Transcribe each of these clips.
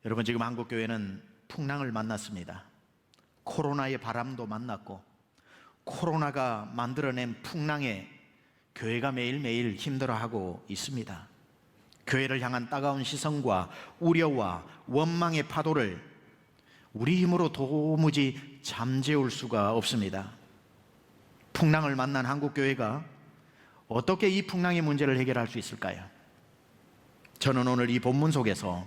여러분, 지금 한국교회는 풍랑을 만났습니다. 코로나의 바람도 만났고 코로나가 만들어낸 풍랑에 교회가 매일매일 힘들어하고 있습니다. 교회를 향한 따가운 시선과 우려와 원망의 파도를 우리 힘으로 도무지 잠재울 수가 없습니다. 풍랑을 만난 한국교회가 어떻게 이 풍랑의 문제를 해결할 수 있을까요? 저는 오늘 이 본문 속에서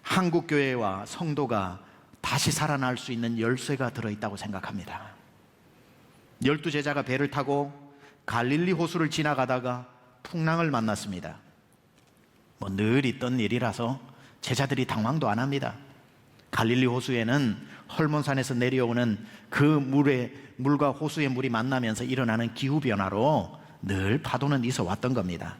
한국교회와 성도가 다시 살아날 수 있는 열쇠가 들어있다고 생각합니다. 12제자가 배를 타고 갈릴리 호수를 지나가다가 풍랑을 만났습니다. 늘 있던 일이라서 제자들이 당황도 안 합니다. 갈릴리 호수에는 헐몬산에서 내려오는 그 물과 호수의 물이 만나면서 일어나는 기후변화로 늘 파도는 있어 왔던 겁니다.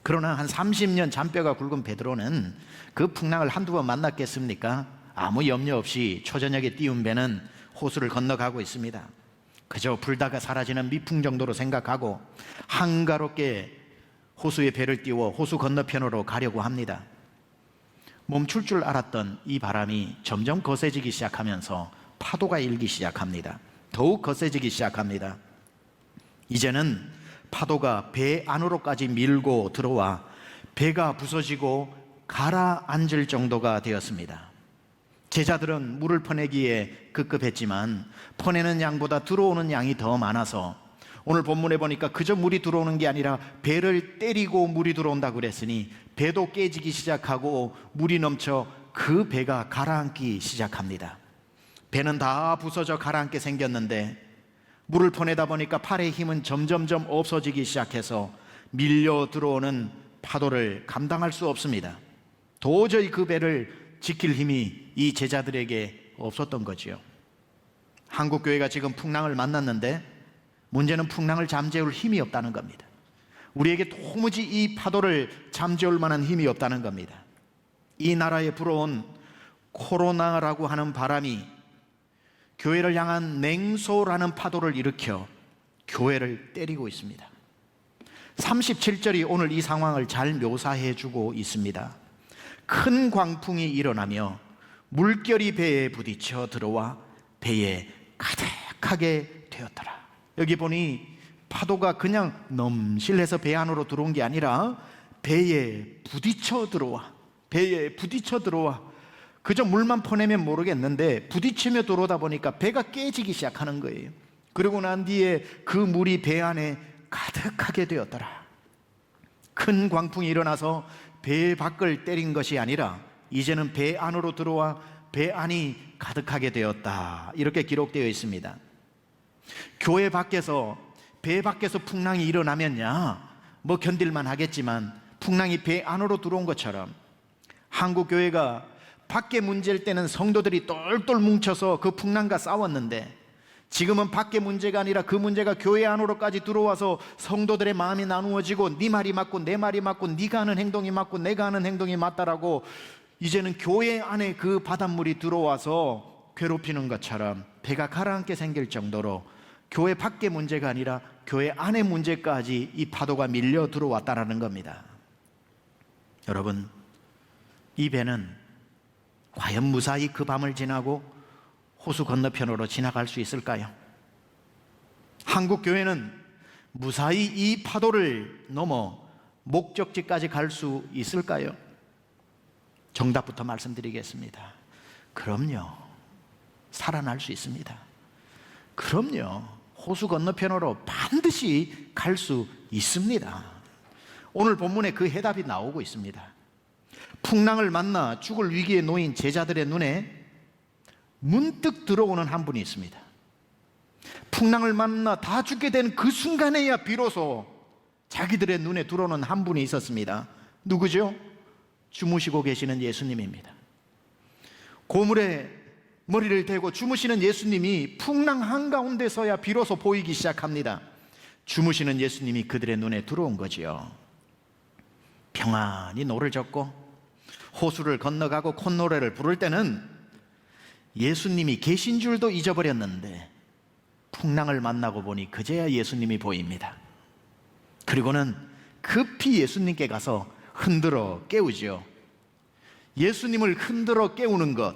그러나 한 30년 잔뼈가 굵은 베드로는 그 풍랑을 한두 번 만났겠습니까? 아무 염려 없이 초저녁에 띄운 배는 호수를 건너가고 있습니다. 그저 불다가 사라지는 미풍 정도로 생각하고 한가롭게 호수에 배를 띄워 호수 건너편으로 가려고 합니다. 멈출 줄 알았던 이 바람이 점점 거세지기 시작하면서 파도가 일기 시작합니다. 더욱 거세지기 시작합니다. 이제는 파도가 배 안으로까지 밀고 들어와 배가 부서지고 가라앉을 정도가 되었습니다. 제자들은 물을 퍼내기에 급급했지만 퍼내는 양보다 들어오는 양이 더 많아서 오늘 본문에 보니까 그저 물이 들어오는 게 아니라 배를 때리고 물이 들어온다고 그랬으니 배도 깨지기 시작하고 물이 넘쳐 그 배가 가라앉기 시작합니다. 배는 다 부서져 가라앉게 생겼는데 물을 퍼내다 보니까 팔의 힘은 점점점 없어지기 시작해서 밀려 들어오는 파도를 감당할 수 없습니다. 도저히 그 배를 지킬 힘이 이 제자들에게 없었던 거지요. 한국교회가 지금 풍랑을 만났는데 문제는 풍랑을 잠재울 힘이 없다는 겁니다. 우리에게 도무지 이 파도를 잠재울 만한 힘이 없다는 겁니다. 이 나라에 불어온 코로나라고 하는 바람이 교회를 향한 냉소라는 파도를 일으켜 교회를 때리고 있습니다. 37절이 오늘 이 상황을 잘 묘사해 주고 있습니다. 큰 광풍이 일어나며 물결이 배에 부딪혀 들어와 배에 가득하게 되었더라. 여기 보니 파도가 그냥 넘실해서 배 안으로 들어온 게 아니라 배에 부딪혀 들어와 그저 물만 퍼내면 모르겠는데 부딪히며 들어오다 보니까 배가 깨지기 시작하는 거예요. 그리고 난 뒤에 그 물이 배 안에 가득하게 되었더라. 큰 광풍이 일어나서 배 밖을 때린 것이 아니라 이제는 배 안으로 들어와 배 안이 가득하게 되었다, 이렇게 기록되어 있습니다. 교회 밖에서, 배 밖에서 풍랑이 일어나면야 견딜만 하겠지만 풍랑이 배 안으로 들어온 것처럼 한국교회가 밖에 문제일 때는 성도들이 똘똘 뭉쳐서 그 풍랑과 싸웠는데 지금은 밖에 문제가 아니라 그 문제가 교회 안으로까지 들어와서 성도들의 마음이 나누어지고 네 말이 맞고 내 말이 맞고 네가 하는 행동이 맞고 내가 하는 행동이 맞다라고 이제는 교회 안에 그 바닷물이 들어와서 괴롭히는 것처럼 배가 가라앉게 생길 정도로 교회 밖의 문제가 아니라 교회 안의 문제까지 이 파도가 밀려 들어왔다는 겁니다. 여러분, 이 배는 과연 무사히 그 밤을 지나고 호수 건너편으로 지나갈 수 있을까요? 한국교회는 무사히 이 파도를 넘어 목적지까지 갈 수 있을까요? 정답부터 말씀드리겠습니다. 그럼요. 살아날 수 있습니다. 그럼요. 호수 건너편으로 반드시 갈 수 있습니다. 오늘 본문에 그 해답이 나오고 있습니다. 풍랑을 만나 죽을 위기에 놓인 제자들의 눈에 문득 들어오는 한 분이 있습니다. 풍랑을 만나 다 죽게 된 그 순간에야 비로소 자기들의 눈에 들어오는 한 분이 있었습니다. 누구죠? 주무시고 계시는 예수님입니다. 고물에 머리를 대고 주무시는 예수님이 풍랑 한가운데서야 비로소 보이기 시작합니다. 주무시는 예수님이 그들의 눈에 들어온 거지요. 평안히 노를 젓고 호수를 건너가고 콧노래를 부를 때는 예수님이 계신 줄도 잊어버렸는데 풍랑을 만나고 보니 그제야 예수님이 보입니다. 그리고는 급히 예수님께 가서 흔들어 깨우죠. 예수님을 흔들어 깨우는 것,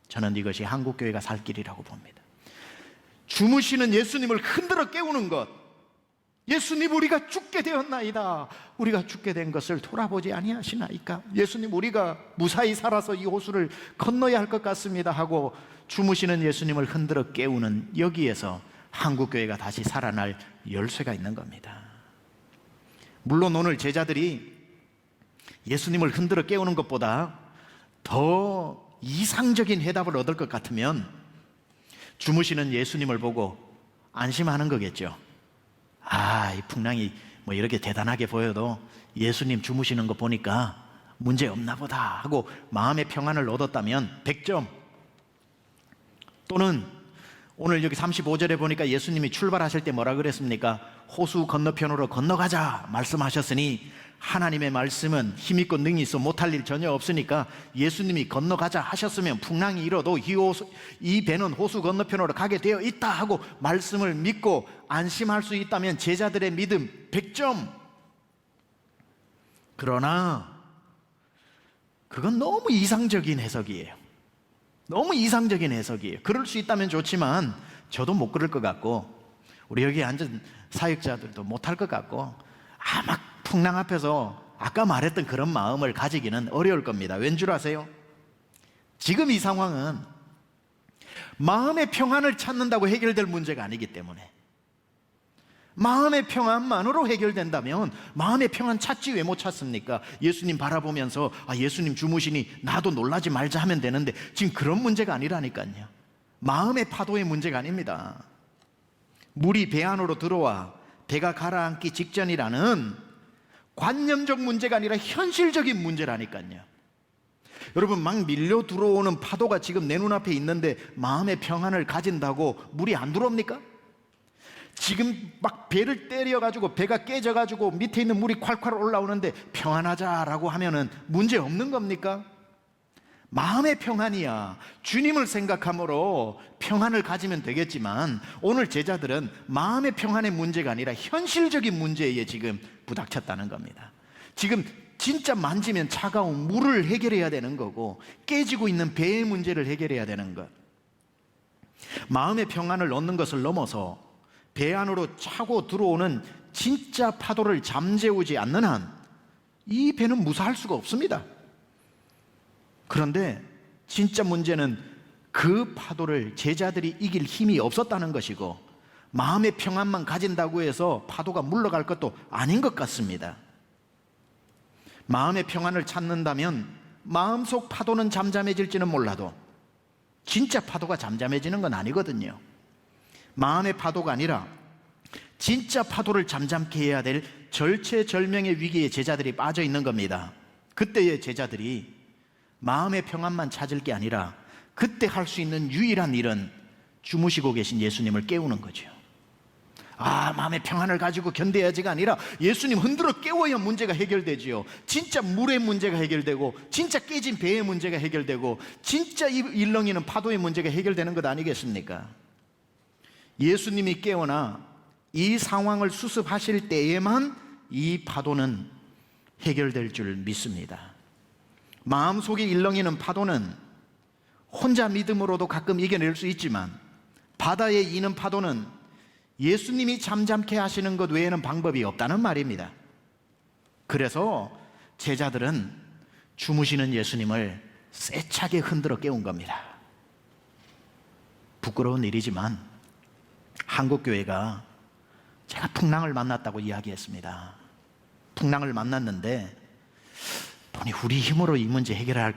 저는 이것이 한국교회가 살 길이라고 봅니다. 주무시는 예수님을 흔들어 깨우는 것, 예수님 우리가 죽게 되었나이다, 우리가 죽게 된 것을 돌아보지 아니하시나이까, 예수님 우리가 무사히 살아서 이 호수를 건너야 할 것 같습니다 하고 주무시는 예수님을 흔들어 깨우는, 여기에서 한국교회가 다시 살아날 열쇠가 있는 겁니다. 물론 오늘 제자들이 예수님을 흔들어 깨우는 것보다 더 이상적인 해답을 얻을 것 같으면 주무시는 예수님을 보고 안심하는 거겠죠. 아, 이 풍랑이 뭐 이렇게 대단하게 보여도 예수님 주무시는 거 보니까 문제 없나 보다 하고 마음의 평안을 얻었다면 100점. 또는 오늘 여기 35절에 보니까 예수님이 출발하실 때 뭐라 그랬습니까? 호수 건너편으로 건너가자 말씀하셨으니, 하나님의 말씀은 힘있고 능이 있어 못할 일 전혀 없으니까 예수님이 건너가자 하셨으면 풍랑이 일어도 이 배는 호수 건너편으로 가게 되어 있다 하고 말씀을 믿고 안심할 수 있다면 제자들의 믿음 100점. 그러나 그건 너무 이상적인 해석이에요. 너무 이상적인 해석이에요. 그럴 수 있다면 좋지만 저도 못 그럴 것 같고 우리 여기 앉은 사역자들도 못할 것 같고 아마 풍랑 앞에서 아까 말했던 그런 마음을 가지기는 어려울 겁니다. 왠 줄 아세요? 지금 이 상황은 마음의 평안을 찾는다고 해결될 문제가 아니기 때문에, 마음의 평안만으로 해결된다면 마음의 평안 찾지 왜 못 찾습니까? 예수님 바라보면서 예수님 주무시니 나도 놀라지 말자 하면 되는데 지금 그런 문제가 아니라니까요. 마음의 파도의 문제가 아닙니다. 물이 배 안으로 들어와 배가 가라앉기 직전이라는 관념적 문제가 아니라 현실적인 문제라니까요. 여러분, 막 밀려 들어오는 파도가 지금 내 눈앞에 있는데 마음의 평안을 가진다고 물이 안 들어옵니까? 지금 막 배를 때려가지고 배가 깨져가지고 밑에 있는 물이 콸콸 올라오는데 평안하자라고 하면은 문제 없는 겁니까? 마음의 평안이야. 주님을 생각함으로 평안을 가지면 되겠지만 오늘 제자들은 마음의 평안의 문제가 아니라 현실적인 문제에 지금 부닥쳤다는 겁니다. 지금 진짜 만지면 차가운 물을 해결해야 되는 거고 깨지고 있는 배의 문제를 해결해야 되는 것. 마음의 평안을 얻는 것을 넘어서 배 안으로 차고 들어오는 진짜 파도를 잠재우지 않는 한 이 배는 무사할 수가 없습니다. 그런데 진짜 문제는 그 파도를 제자들이 이길 힘이 없었다는 것이고 마음의 평안만 가진다고 해서 파도가 물러갈 것도 아닌 것 같습니다. 마음의 평안을 찾는다면 마음속 파도는 잠잠해질지는 몰라도 진짜 파도가 잠잠해지는 건 아니거든요. 마음의 파도가 아니라 진짜 파도를 잠잠케 해야 될 절체절명의 위기에 제자들이 빠져 있는 겁니다. 그때의 제자들이 마음의 평안만 찾을 게 아니라 그때 할 수 있는 유일한 일은 주무시고 계신 예수님을 깨우는 거죠. 마음의 평안을 가지고 견뎌야지가 아니라 예수님 흔들어 깨워야 문제가 해결되지요. 진짜 물의 문제가 해결되고 진짜 깨진 배의 문제가 해결되고 진짜 일렁이는 파도의 문제가 해결되는 것 아니겠습니까? 예수님이 깨어나 이 상황을 수습하실 때에만 이 파도는 해결될 줄 믿습니다. 마음속에 일렁이는 파도는 혼자 믿음으로도 가끔 이겨낼 수 있지만 바다에 이는 파도는 예수님이 잠잠케 하시는 것 외에는 방법이 없다는 말입니다. 그래서 제자들은 주무시는 예수님을 세차게 흔들어 깨운 겁니다. 부끄러운 일이지만 한국교회가 제가 풍랑을 만났다고 이야기했습니다. 풍랑을 만났는데 보니 우리 힘으로 이 문제 해결할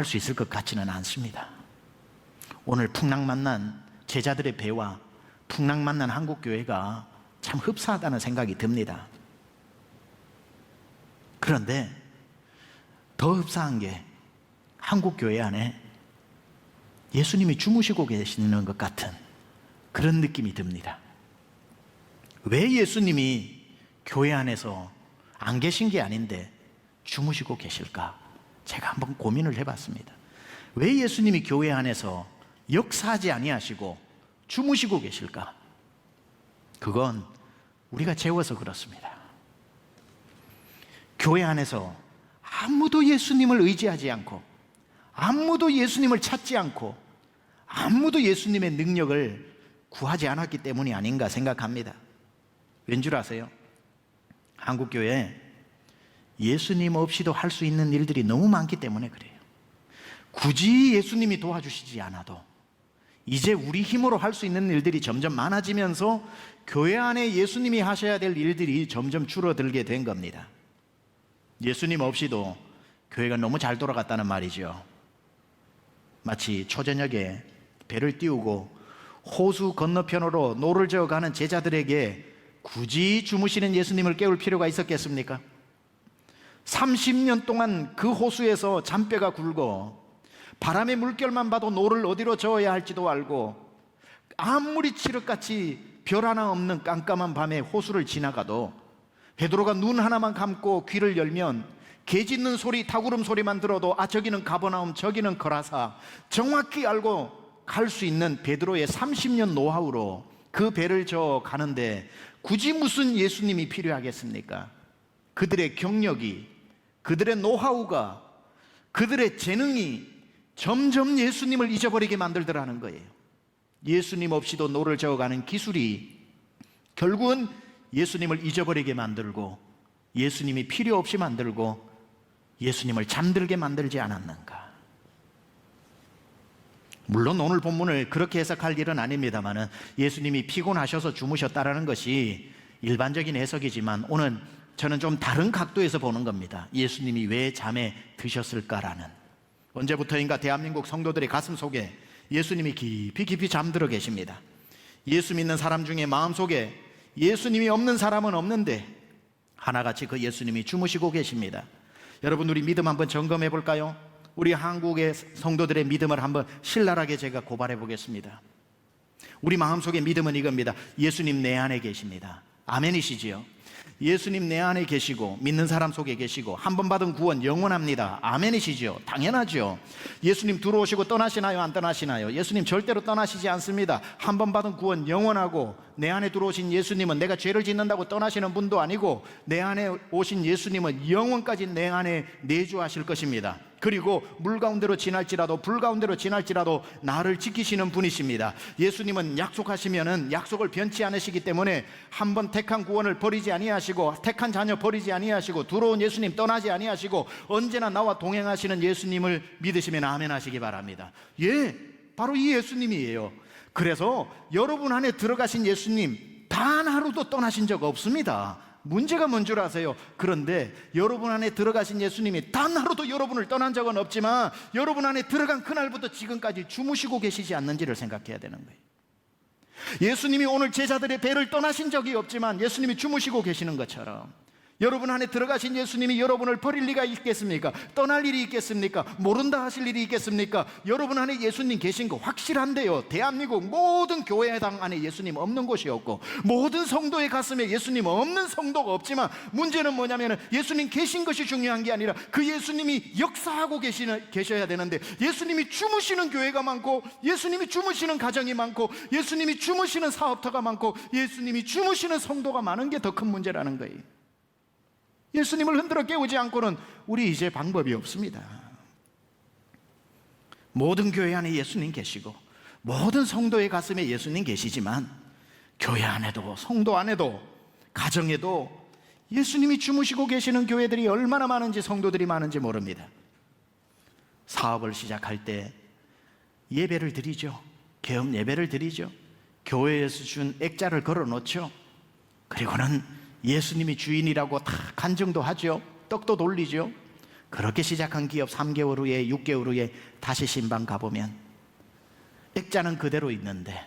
수 있을 것 같지는 않습니다. 오늘 풍랑 만난 제자들의 배와 풍랑 만난 한국교회가 참 흡사하다는 생각이 듭니다. 그런데 더 흡사한 게 한국교회 안에 예수님이 주무시고 계시는 것 같은 그런 느낌이 듭니다. 왜 예수님이 교회 안에서 안 계신 게 아닌데 주무시고 계실까? 제가 한번 고민을 해봤습니다. 왜 예수님이 교회 안에서 역사하지 아니하시고 주무시고 계실까? 그건 우리가 재워서 그렇습니다. 교회 안에서 아무도 예수님을 의지하지 않고, 아무도 예수님을 찾지 않고, 아무도 예수님의 능력을 구하지 않았기 때문이 아닌가 생각합니다. 왠 줄 아세요? 한국교회 예수님 없이도 할 수 있는 일들이 너무 많기 때문에 그래요. 굳이 예수님이 도와주시지 않아도 이제 우리 힘으로 할 수 있는 일들이 점점 많아지면서 교회 안에 예수님이 하셔야 될 일들이 점점 줄어들게 된 겁니다. 예수님 없이도 교회가 너무 잘 돌아갔다는 말이죠. 마치 초저녁에 배를 띄우고 호수 건너편으로 노를 저어 가는 제자들에게 굳이 주무시는 예수님을 깨울 필요가 있었겠습니까? 30년 동안 그 호수에서 잔뼈가 굵어 바람의 물결만 봐도 노를 어디로 저어야 할지도 알고, 아무리 칠흑같이 별 하나 없는 깜깜한 밤에 호수를 지나가도 베드로가 눈 하나만 감고 귀를 열면 개 짖는 소리, 닭울음 소리만 들어도 아, 저기는 가버나움, 저기는 거라사, 정확히 알고 갈 수 있는 베드로의 30년 노하우로 그 배를 저어 가는데 굳이 무슨 예수님이 필요하겠습니까? 그들의 경력이, 그들의 노하우가, 그들의 재능이 점점 예수님을 잊어버리게 만들더라는 거예요. 예수님 없이도 노를 저어가는 기술이 결국은 예수님을 잊어버리게 만들고, 예수님이 필요 없이 만들고, 예수님을 잠들게 만들지 않았는가. 물론 오늘 본문을 그렇게 해석할 일은 아닙니다만, 예수님이 피곤하셔서 주무셨다라는 것이 일반적인 해석이지만, 오늘 저는 좀 다른 각도에서 보는 겁니다. 예수님이 왜 잠에 드셨을까라는. 언제부터인가 대한민국 성도들의 가슴 속에 예수님이 깊이 깊이 잠들어 계십니다. 예수 믿는 사람 중에 마음속에 예수님이 없는 사람은 없는데 하나같이 그 예수님이 주무시고 계십니다. 여러분, 우리 믿음 한번 점검해 볼까요? 우리 한국의 성도들의 믿음을 한번 신랄하게 제가 고발해 보겠습니다. 우리 마음속의 믿음은 이겁니다. 예수님 내 안에 계십니다. 아멘이시지요? 예수님 내 안에 계시고 믿는 사람 속에 계시고 한 번 받은 구원 영원합니다. 아멘이시죠? 당연하죠. 예수님 들어오시고 떠나시나요? 안 떠나시나요? 예수님 절대로 떠나시지 않습니다. 한 번 받은 구원 영원하고, 내 안에 들어오신 예수님은 내가 죄를 짓는다고 떠나시는 분도 아니고, 내 안에 오신 예수님은 영원까지 내 안에 내주하실 것입니다. 그리고 물 가운데로 지날지라도 불 가운데로 지날지라도 나를 지키시는 분이십니다. 예수님은 약속하시면은 약속을 변치 않으시기 때문에 한 번 택한 구원을 버리지 아니하시고, 택한 자녀 버리지 아니하시고, 들어온 예수님 떠나지 아니하시고, 언제나 나와 동행하시는 예수님을 믿으시면 아멘 하시기 바랍니다. 예, 바로 이 예수님이에요. 그래서 여러분 안에 들어가신 예수님 단 하루도 떠나신 적 없습니다. 문제가 뭔 줄 아세요? 그런데 여러분 안에 들어가신 예수님이 단 하루도 여러분을 떠난 적은 없지만, 여러분 안에 들어간 그날부터 지금까지 주무시고 계시지 않는지를 생각해야 되는 거예요. 예수님이 오늘 제자들의 배를 떠나신 적이 없지만 예수님이 주무시고 계시는 것처럼, 여러분 안에 들어가신 예수님이 여러분을 버릴 리가 있겠습니까? 떠날 일이 있겠습니까? 모른다 하실 일이 있겠습니까? 여러분 안에 예수님 계신 거 확실한데요. 대한민국 모든 교회당 안에 예수님 없는 곳이 없고, 모든 성도의 가슴에 예수님 없는 성도가 없지만, 문제는 뭐냐면 예수님 계신 것이 중요한 게 아니라 그 예수님이 역사하고 계셔야 되는데, 예수님이 주무시는 교회가 많고, 예수님이 주무시는 가정이 많고, 예수님이 주무시는 사업터가 많고, 예수님이 주무시는 성도가 많은 게 더 큰 문제라는 거예요. 예수님을 흔들어 깨우지 않고는 우리 이제 방법이 없습니다. 모든 교회 안에 예수님 계시고, 모든 성도의 가슴에 예수님 계시지만, 교회 안에도, 성도 안에도, 가정에도 예수님이 주무시고 계시는 교회들이 얼마나 많은지, 성도들이 많은지 모릅니다. 사업을 시작할 때 예배를 드리죠. 개업 예배를 드리죠. 교회에서 준 액자를 걸어 놓죠. 그리고는 예수님이 주인이라고 다 간증도 하죠. 떡도 돌리죠. 그렇게 시작한 기업 3개월 후에, 6개월 후에 다시 신방 가보면 액자는 그대로 있는데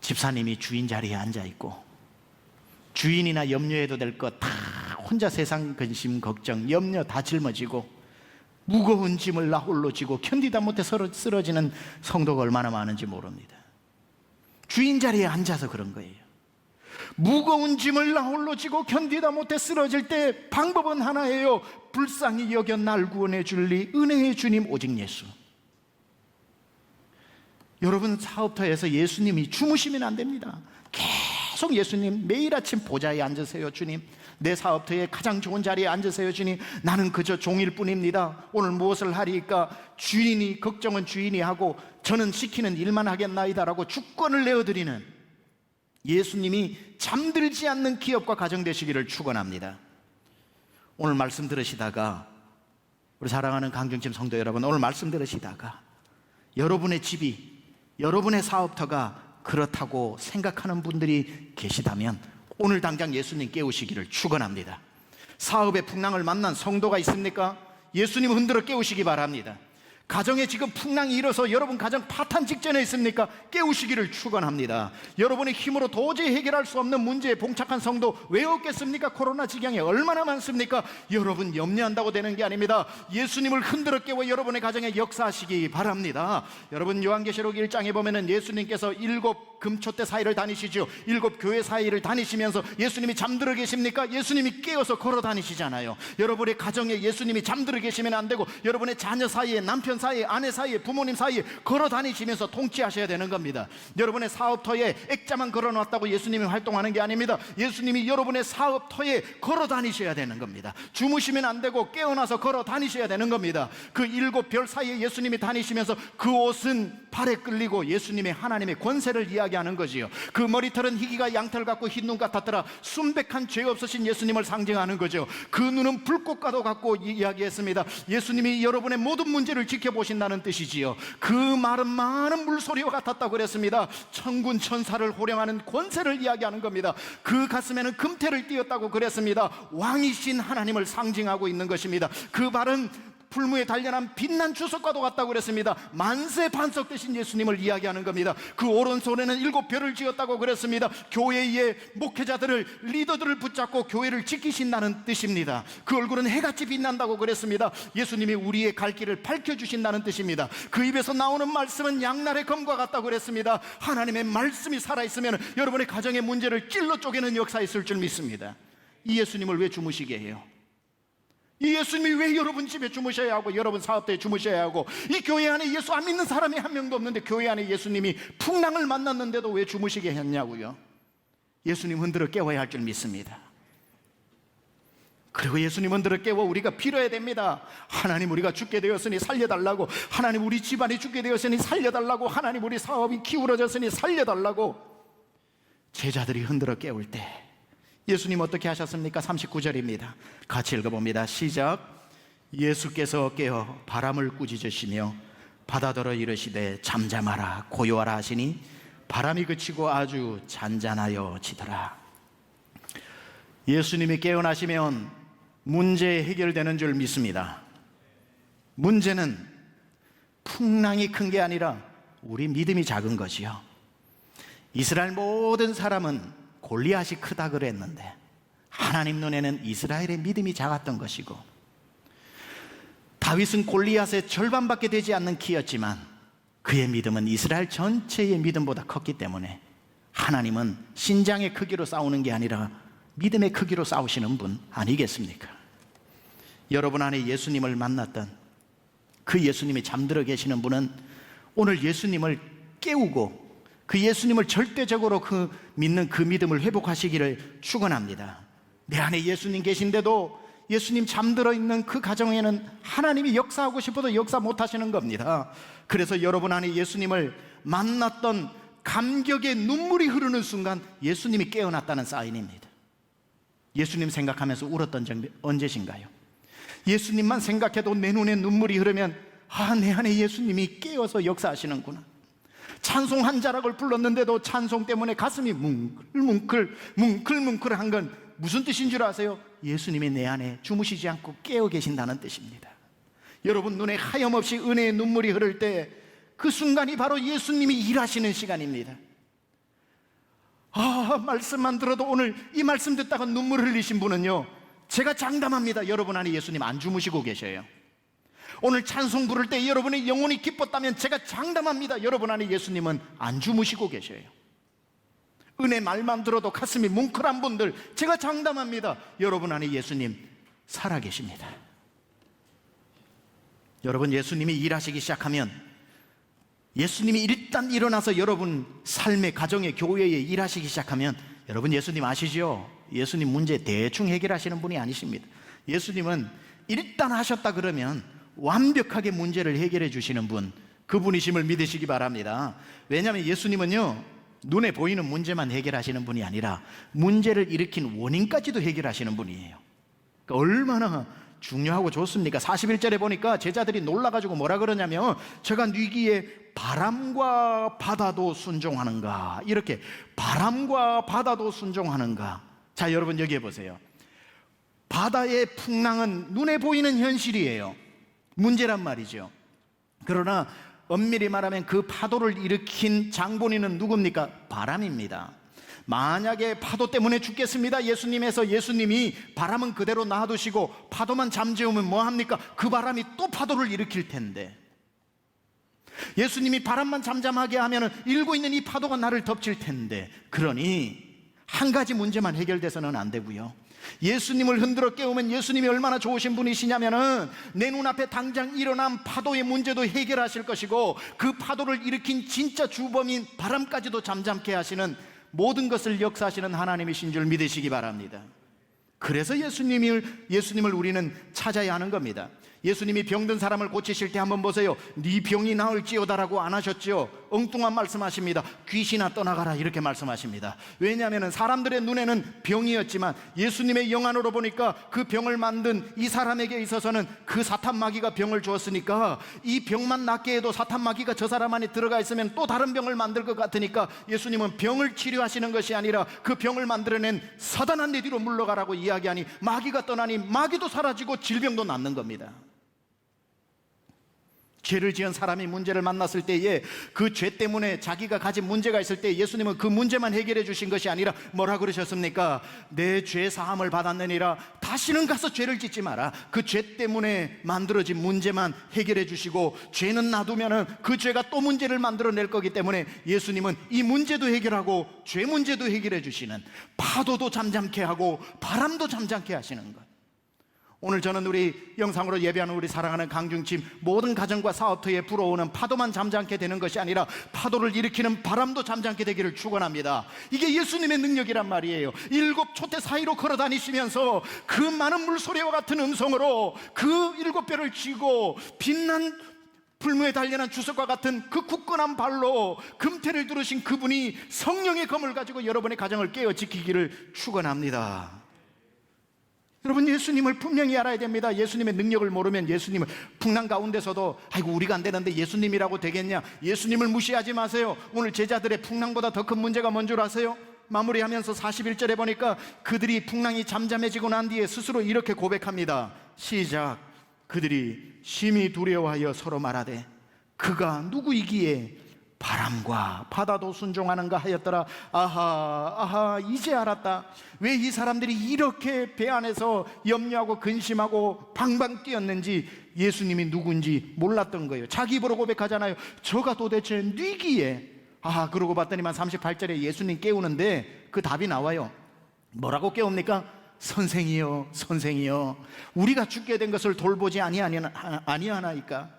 집사님이 주인 자리에 앉아있고, 주인이나 염려해도 될 것 다 혼자 세상 근심, 걱정, 염려 다 짊어지고, 무거운 짐을 나 홀로 지고 견디다 못해 쓰러지는 성도가 얼마나 많은지 모릅니다. 주인 자리에 앉아서 그런 거예요. 무거운 짐을 나 홀로 지고 견디다 못해 쓰러질 때 방법은 하나예요. 불쌍히 여겨 날 구원해 줄리 은혜의 주님 오직 예수. 여러분, 사업터에서 예수님이 주무시면 안 됩니다. 계속 예수님 매일 아침 보좌에 앉으세요. 주님 내 사업터에 가장 좋은 자리에 앉으세요 주니 나는 그저 종일 뿐입니다. 오늘 무엇을 하리까? 주인이 걱정은 주인이 하고 저는 시키는 일만 하겠나이다라고 주권을 내어드리는 예수님이 잠들지 않는 기업과 가정 되시기를 축원합니다. 오늘 말씀 들으시다가 우리 사랑하는 강정팀 성도 여러분, 오늘 말씀 들으시다가 여러분의 집이, 여러분의 사업터가 그렇다고 생각하는 분들이 계시다면 오늘 당장 예수님 깨우시기를 축원합니다. 사업의 풍랑을 만난 성도가 있습니까? 예수님 흔들어 깨우시기 바랍니다. 가정에 지금 풍랑이 일어서 여러분 가정 파탄 직전에 있습니까? 깨우시기를 축원합니다. 여러분의 힘으로 도저히 해결할 수 없는 문제에 봉착한 성도 왜 없겠습니까? 코로나 지경에 얼마나 많습니까? 여러분 염려한다고 되는 게 아닙니다. 예수님을 흔들어 깨워 여러분의 가정에 역사하시기 바랍니다. 여러분 요한계시록 1장에 보면은 예수님께서 7 금초대 사이를 다니시죠. 7 교회 사이를 다니시면서 예수님이 잠들어 계십니까? 예수님이 깨어서 걸어 다니시잖아요. 여러분의 가정에 예수님이 잠들어 계시면 안 되고 여러분의 자녀 사이에, 남편 사이에, 아내 사이에, 부모님 사이에 걸어 다니시면서 통치하셔야 되는 겁니다. 여러분의 사업터에 액자만 걸어놨다고 예수님이 활동하는 게 아닙니다. 예수님이 여러분의 사업터에 걸어 다니셔야 되는 겁니다. 주무시면 안 되고 깨어나서 걸어 다니셔야 되는 겁니다. 그 7 별 사이에 예수님이 다니시면서 그 옷은 발에 끌리고 예수님의 하나님의 권세를 이야기하는 거지요. 그 머리털은 희기가 양털 같고 흰눈 같았더라. 순백한 죄 없으신 예수님을 상징하는 거죠. 그 눈은 불꽃과도 같고 이야기했습니다. 예수님이 여러분의 모든 문제를 지켜보신다는 뜻이지요. 그 말은 많은 물소리와 같았다고 그랬습니다. 천군 천사를 호령하는 권세를 이야기하는 겁니다. 그 가슴에는 금태를 띄었다고 그랬습니다. 왕이신 하나님을 상징하고 있는 것입니다. 그 발은 풀무에 단련한 빛난 주석과도 같다고 그랬습니다. 만세 반석 되신 예수님을 이야기하는 겁니다. 그 오른손에는 7 별을 지었다고 그랬습니다. 교회의 목회자들을, 리더들을 붙잡고 교회를 지키신다는 뜻입니다. 그 얼굴은 해같이 빛난다고 그랬습니다. 예수님이 우리의 갈 길을 밝혀주신다는 뜻입니다. 그 입에서 나오는 말씀은 양날의 검과 같다고 그랬습니다. 하나님의 말씀이 살아있으면 여러분의 가정의 문제를 찔러 쪼개는 역사 있을 줄 믿습니다. 이 예수님을 왜 주무시게 해요? 이 예수님이 왜 여러분 집에 주무셔야 하고 여러분 사업대에 주무셔야 하고 이 교회 안에 예수 안 믿는 사람이 한 명도 없는데 교회 안에 예수님이 풍랑을 만났는데도 왜 주무시게 했냐고요? 예수님 흔들어 깨워야 할 줄 믿습니다. 그리고 예수님 흔들어 깨워 우리가 빌어야 됩니다. 하나님 우리가 죽게 되었으니 살려달라고, 하나님 우리 집안이 죽게 되었으니 살려달라고, 하나님 우리 사업이 기울어졌으니 살려달라고. 제자들이 흔들어 깨울 때 예수님 어떻게 하셨습니까? 39절입니다. 같이 읽어봅니다. 시작. 예수께서 깨어 바람을 꾸짖으시며 바다더러 이르시되 잠잠하라 고요하라 하시니 바람이 그치고 아주 잔잔하여 지더라. 예수님이 깨어나시면 문제 해결되는 줄 믿습니다. 문제는 풍랑이 큰 게 아니라 우리 믿음이 작은 것이요. 이스라엘 모든 사람은 골리앗이 크다 그랬는데 하나님 눈에는 이스라엘의 믿음이 작았던 것이고, 다윗은 골리앗의 절반밖에 되지 않는 키였지만 그의 믿음은 이스라엘 전체의 믿음보다 컸기 때문에 하나님은 신장의 크기로 싸우는 게 아니라 믿음의 크기로 싸우시는 분 아니겠습니까? 여러분 안에 예수님을 만났던 그 예수님이 잠들어 계시는 분은 오늘 예수님을 깨우고 그 예수님을 절대적으로 믿는 그 믿음을 회복하시기를 축원합니다. 내 안에 예수님 계신데도 예수님 잠들어 있는 그 가정에는 하나님이 역사하고 싶어도 역사 못하시는 겁니다. 그래서 여러분 안에 예수님을 만났던 감격의 눈물이 흐르는 순간 예수님이 깨어났다는 사인입니다. 예수님 생각하면서 울었던 적 언제신가요? 예수님만 생각해도 내 눈에 눈물이 흐르면 내 안에 예수님이 깨어서 역사하시는구나. 찬송 한 자락을 불렀는데도 찬송 때문에 가슴이 뭉클뭉클한 건 무슨 뜻인 줄 아세요? 예수님이 내 안에 주무시지 않고 깨어 계신다는 뜻입니다. 여러분 눈에 하염없이 은혜의 눈물이 흐를 때 그 순간이 바로 예수님이 일하시는 시간입니다. 말씀만 들어도 오늘 이 말씀 듣다가 눈물 흘리신 분은요, 제가 장담합니다. 여러분 안에 예수님 안 주무시고 계셔요. 오늘 찬송 부를 때 여러분의 영혼이 기뻤다면 제가 장담합니다. 여러분 안에 예수님은 안 주무시고 계셔요. 은혜 말만 들어도 가슴이 뭉클한 분들, 제가 장담합니다. 여러분 안에 예수님 살아계십니다. 여러분 예수님이 일하시기 시작하면, 예수님이 일단 일어나서 여러분 삶의 가정의 교회에 일하시기 시작하면, 여러분 예수님 아시죠? 예수님 문제 대충 해결하시는 분이 아니십니다. 예수님은 일단 하셨다 그러면 완벽하게 문제를 해결해 주시는 분, 그분이심을 믿으시기 바랍니다. 왜냐하면 예수님은요, 눈에 보이는 문제만 해결하시는 분이 아니라 문제를 일으킨 원인까지도 해결하시는 분이에요. 그러니까 얼마나 중요하고 좋습니까? 41절에 보니까 제자들이 놀라가지고 뭐라 그러냐면, 제가 뉘기에 바람과 바다도 순종하는가, 이렇게 바람과 바다도 순종하는가. 자, 여러분 여기에 보세요. 바다의 풍랑은 눈에 보이는 현실이에요. 문제란 말이죠. 그러나 엄밀히 말하면 그 파도를 일으킨 장본인은 누굽니까? 바람입니다. 만약에 파도 때문에 죽겠습니다 예수님에서 예수님이 바람은 그대로 놔두시고 파도만 잠재우면 뭐합니까? 그 바람이 또 파도를 일으킬 텐데, 예수님이 바람만 잠잠하게 하면 일고 있는 이 파도가 나를 덮칠 텐데, 그러니 한 가지 문제만 해결돼서는 안 되고요, 예수님을 흔들어 깨우면 예수님이 얼마나 좋으신 분이시냐면은 내 눈앞에 당장 일어난 파도의 문제도 해결하실 것이고, 그 파도를 일으킨 진짜 주범인 바람까지도 잠잠케 하시는, 모든 것을 역사하시는 하나님이신 줄 믿으시기 바랍니다. 그래서 예수님을 우리는 찾아야 하는 겁니다. 예수님이 병든 사람을 고치실 때 한번 보세요. 네 병이 나을지어다라고 안 하셨죠? 엉뚱한 말씀하십니다. 귀신아 떠나가라, 이렇게 말씀하십니다. 왜냐하면 사람들의 눈에는 병이었지만 예수님의 영안으로 보니까 그 병을 만든 이 사람에게 있어서는 그 사탄 마귀가 병을 주었으니까, 이 병만 낫게 해도 사탄 마귀가 저 사람 안에 들어가 있으면 또 다른 병을 만들 것 같으니까 예수님은 병을 치료하시는 것이 아니라 그 병을 만들어낸 사단아 내 뒤로 물러가라고 이야기하니, 마귀가 떠나니 마귀도 사라지고 질병도 낫는 겁니다. 죄를 지은 사람이 문제를 만났을 때에 그 죄 때문에 자기가 가진 문제가 있을 때 예수님은 그 문제만 해결해 주신 것이 아니라 뭐라 그러셨습니까? 내 죄 사함을 받았느니라, 다시는 가서 죄를 짓지 마라. 그 죄 때문에 만들어진 문제만 해결해 주시고, 죄는 놔두면은 그 죄가 또 문제를 만들어낼 거기 때문에 예수님은 이 문제도 해결하고 죄 문제도 해결해 주시는, 파도도 잠잠케 하고 바람도 잠잠케 하시는 것. 오늘 저는 우리 영상으로 예배하는 우리 사랑하는 강중팀 모든 가정과 사업터에 불어오는 파도만 잠잠케 되는 것이 아니라 파도를 일으키는 바람도 잠잠케 되기를 축원합니다. 이게 예수님의 능력이란 말이에요. 7 촛대 사이로 걸어 다니시면서 그 많은 물소리와 같은 음성으로 그 7배를 쥐고 빛난 불무에 단련한 주석과 같은 그 굳건한 발로 금태를 두르신 그분이 성령의 검을 가지고 여러분의 가정을 깨어 지키기를 축원합니다. 여러분, 예수님을 분명히 알아야 됩니다. 예수님의 능력을 모르면 예수님을 풍랑 가운데서도 아이고 우리가 안 되는데 예수님이라고 되겠냐, 예수님을 무시하지 마세요. 오늘 제자들의 풍랑보다 더 큰 문제가 뭔 줄 아세요? 마무리하면서 41절에 보니까 그들이 풍랑이 잠잠해지고 난 뒤에 스스로 이렇게 고백합니다. 시작. 그들이 심히 두려워하여 서로 말하되 그가 누구이기에 바람과 바다도 순종하는가 하였더라. 아하, 이제 알았다. 왜 이 사람들이 이렇게 배 안에서 염려하고 근심하고 방방 뛰었는지, 예수님이 누군지 몰랐던 거예요. 자기 입으로 고백하잖아요. 저가 도대체 뉘기에. 그러고 봤더니만 38절에 예수님 깨우는데 그 답이 나와요. 뭐라고 깨웁니까? 선생이여, 선생이여, 우리가 죽게 된 것을 돌보지 아니하나이까.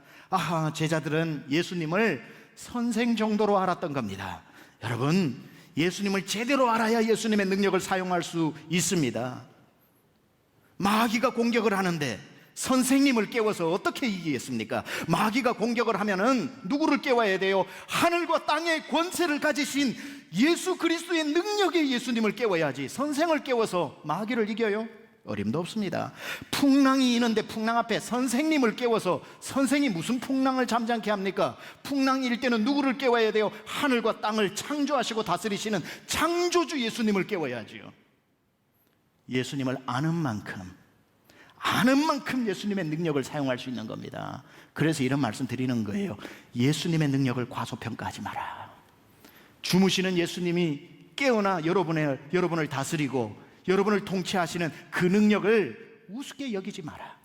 제자들은 예수님을 선생 정도로 알았던 겁니다. 여러분, 예수님을 제대로 알아야 예수님의 능력을 사용할 수 있습니다. 마귀가 공격을 하는데 선생님을 깨워서 어떻게 이기겠습니까? 마귀가 공격을 하면은 누구를 깨워야 돼요? 하늘과 땅의 권세를 가지신 예수 그리스도의 능력의 예수님을 깨워야지, 선생을 깨워서 마귀를 이겨요? 어림도 없습니다. 풍랑이 있는데 풍랑 앞에 선생님을 깨워서, 선생이 무슨 풍랑을 잠잠케 합니까? 풍랑이 일 때는 누구를 깨워야 돼요? 하늘과 땅을 창조하시고 다스리시는 창조주 예수님을 깨워야지요. 예수님을 아는 만큼 예수님의 능력을 사용할 수 있는 겁니다. 그래서 이런 말씀 드리는 거예요. 예수님의 능력을 과소평가하지 마라. 주무시는 예수님이 깨어나 여러분을 다스리고 여러분을 통치하시는 그 능력을 우습게 여기지 마라.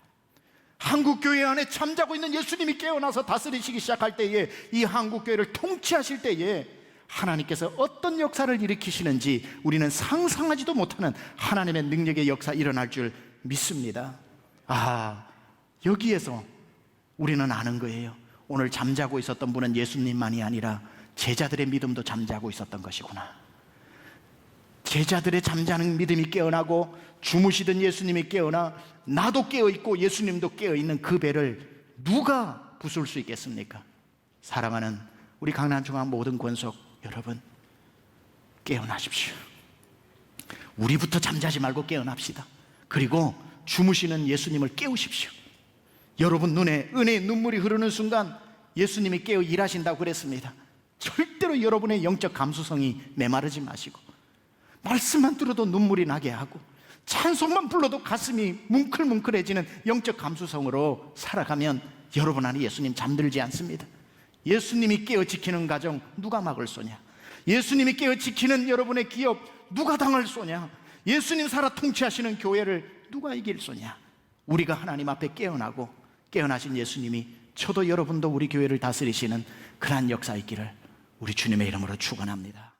한국교회 안에 잠자고 있는 예수님이 깨어나서 다스리시기 시작할 때에, 이 한국교회를 통치하실 때에 하나님께서 어떤 역사를 일으키시는지 우리는 상상하지도 못하는 하나님의 능력의 역사 일어날 줄 믿습니다. 여기에서 우리는 아는 거예요. 오늘 잠자고 있었던 분은 예수님만이 아니라 제자들의 믿음도 잠자고 있었던 것이구나. 제자들의 잠자는 믿음이 깨어나고 주무시던 예수님이 깨어나 나도 깨어있고 예수님도 깨어있는 그 배를 누가 부술 수 있겠습니까? 사랑하는 우리 강남중앙 모든 권속 여러분, 깨어나십시오. 우리부터 잠자지 말고 깨어납시다. 그리고 주무시는 예수님을 깨우십시오. 여러분 눈에 은혜의 눈물이 흐르는 순간 예수님이 깨어 일하신다고 그랬습니다. 절대로 여러분의 영적 감수성이 메마르지 마시고, 말씀만 들어도 눈물이 나게 하고 찬송만 불러도 가슴이 뭉클뭉클해지는 영적 감수성으로 살아가면 여러분 안에 예수님 잠들지 않습니다. 예수님이 깨어 지키는 가정 누가 막을 쏘냐? 예수님이 깨어 지키는 여러분의 기업 누가 당할 쏘냐? 예수님 살아 통치하시는 교회를 누가 이길 쏘냐? 우리가 하나님 앞에 깨어나고 깨어나신 예수님이 저도 여러분도 우리 교회를 다스리시는 그러한 역사 있기를 우리 주님의 이름으로 축원합니다.